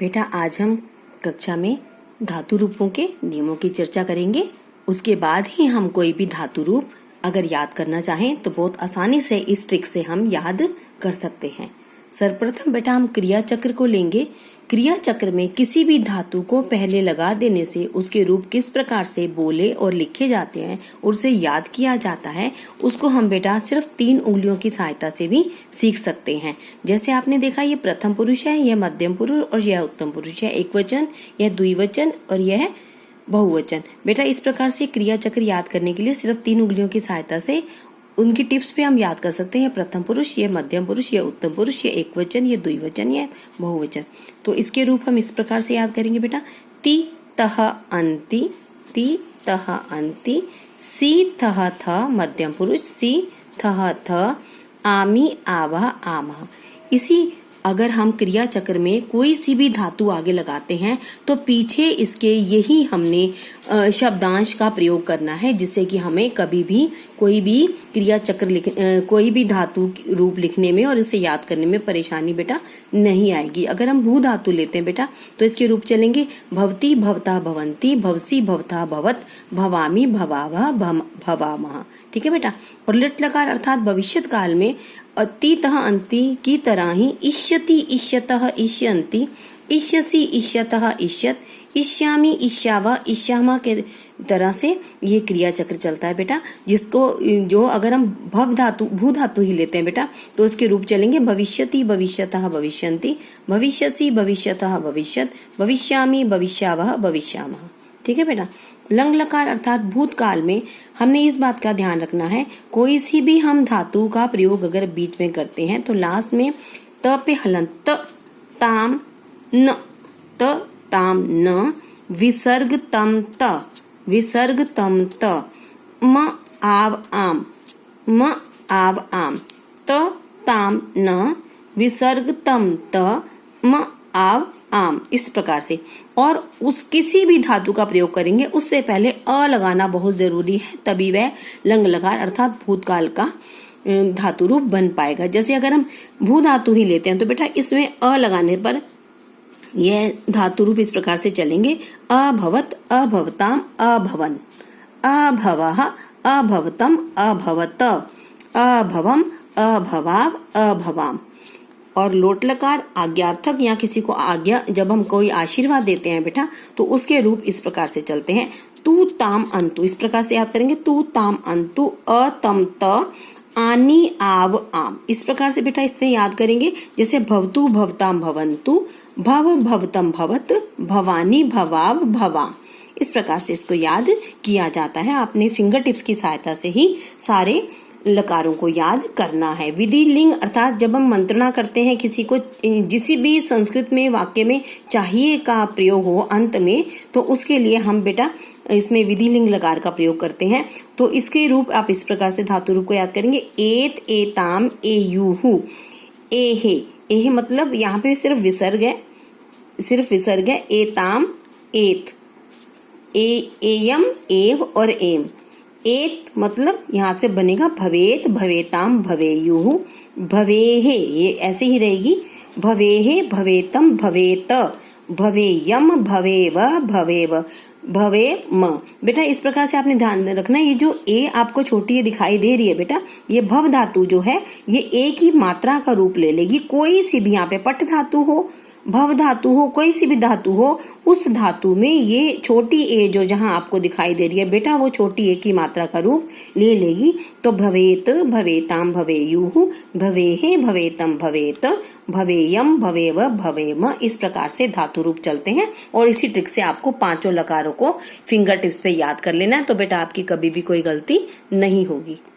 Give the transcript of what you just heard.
बेटा आज हम कक्षा में धातु रूपों के नियमों की चर्चा करेंगे। उसके बाद ही हम कोई भी धातु रूप अगर याद करना चाहें तो बहुत आसानी से इस ट्रिक से हम याद कर सकते हैं। सर्वप्रथम बेटा हम क्रिया चक्र को लेंगे। क्रिया चक्र में किसी भी धातु को पहले लगा देने से उसके रूप किस प्रकार से बोले और लिखे जाते हैं और उसे याद किया जाता है, उसको हम बेटा सिर्फ 3 उंगलियों की सहायता से भी सीख सकते हैं। जैसे आपने देखा, ये प्रथम पुरुष है, यह मध्यम पुरुष और यह उत्तम पुरुष है। एक वचन, यह द्विवचन और यह बहुवचन। बेटा इस प्रकार से क्रिया चक्र याद करने के लिए सिर्फ 3 उंगलियों की सहायता से उनकी टिप्स पे हम याद कर सकते हैं। प्रथम पुरुष, ये मध्यम पुरुष, ये उत्तम पुरुष, ये एक वचन, ये द्विवचन, ये बहुवचन। तो इसके रूप हम इस प्रकार से याद करेंगे बेटा। ति तह अंति, ति तह अंति, सी थह थ मध्यम पुरुष, सी थह थ, आमी आवह आमः। इसी अगर हम क्रिया चक्र में कोई सी भी धातु आगे लगाते हैं तो पीछे इसके यही हमने शब्दांश का प्रयोग करना है, जिससे कि हमें कभी भी कोई भी क्रिया चक्र कोई भी धातु रूप लिखने में और इसे याद करने में परेशानी बेटा नहीं आएगी। अगर हम भू धातु लेते हैं बेटा तो इसके रूप चलेंगे भवती भवता भवंती, भवसी भवता भवत, भवामी भवावह भवामः। ठीक है बेटा। और लिट लकार अर्थात भविष्यत काल में अति तह अंति की तरह ही इष्यति इष्यतः इष्यन्ति, इष्यसि इष्यतः इष्यत, इष्यामि इष्याव इष्यामा के तरह से ये क्रिया चक्र चलता है बेटा। जिसको जो अगर हम भू धातु ही लेते हैं बेटा तो उसके रूप चलेंगे भविष्यति भविष्यतः भविष्यन्ति, भविष्यसि भविष्यतः भविष्यत, भविष्यामि भविष्यावह भविष्यामः। ठीक है बेटा। लंग लकार अर्थात भूतकाल में हमने इस बात का ध्यान रखना है, कोई सी भी हम धातु का प्रयोग अगर बीच में करते हैं तो लास्ट में त पे हलंत, त ताम न, त ताम न, विसर्ग तम त, विसर्ग तम त, म आव आम, म आव आम, त ताम न, विसर्ग तम त, म आव आम। इस प्रकार से। और उस किसी भी धातु का प्रयोग करेंगे उससे पहले अ लगाना बहुत जरूरी है, तभी वह लंग लकार अर्थात भूतकाल का धातु रूप बन पाएगा। जैसे अगर हम भू धातु ही लेते हैं तो बेटा इसमें अ लगाने पर यह धातु रूप इस प्रकार से चलेंगे अभवत, अभवताम, अभवन, अभवः, अभवतम, अभवत, अभवम, अभवाव, अभवाम। और लोट लकार आज्ञार्थक या किसी को आज्ञा, जब हम कोई आशीर्वाद देते हैं बेटा तो उसके रूप इस प्रकार से चलते हैं तू ताम अंतु। इस प्रकार से याद करेंगे तू ताम अंतु, अतम त, आनी आव आम। इस प्रकार से बेटा इससे याद करेंगे। जैसे भवतु भवताम भवंतु, भव भवतम भवत, भवानी भवाव भवा। इस प्रकार से इसको याद किया जाता है। आपने फिंगर टिप्स की सहायता से ही सारे लकारों को याद करना है। विधि लिंग अर्थात जब हम मंत्रणा करते हैं किसी को, जिस भी संस्कृत में वाक्य में चाहिए का प्रयोग हो अंत में, तो उसके लिए हम बेटा इसमें विधि लिंग लकार का प्रयोग करते हैं। तो इसके रूप आप इस प्रकार से धातु रूप को याद करेंगे। एत, एताम, एयुहु, एहे। एहे मतलब यहाँ पे सिर्फ विसर्ग है, सिर्फ विसर्ग है। एताम, एत, एयम, एव और एम। एत मतलब यहाँ से बनेगा भवेत, भवेताम, भवेयुः, भवेहे, ये ऐसे ही रहेगी। भवेहे, भवेतम, भवेत, भवेयम, भवेव, भवेव, भवेम। बेटा इस प्रकार से आपने ध्यान रखना है। ये जो ए आपको छोटी दिखाई दे रही है बेटा, ये भव धातु जो है ये एक ही मात्रा का रूप ले लेगी। कोई सी भी यहाँ पे पट धातु हो, भव धातु हो, कोई सी भी धातु हो, उस धातु में ये छोटी ए जो जहां आपको दिखाई दे रही है बेटा वो छोटी ए की मात्रा का रूप ले लेगी। तो भवेत, भवेताम, भवेयुः, भवेहे, भवेतम, भवेत, भवेयम, भवेव, भवेम। इस प्रकार से धातु रूप चलते हैं। और इसी ट्रिक से आपको 5 लकारों को फिंगर टिप्स पे याद कर लेना है, तो बेटा आपकी कभी भी कोई गलती नहीं होगी।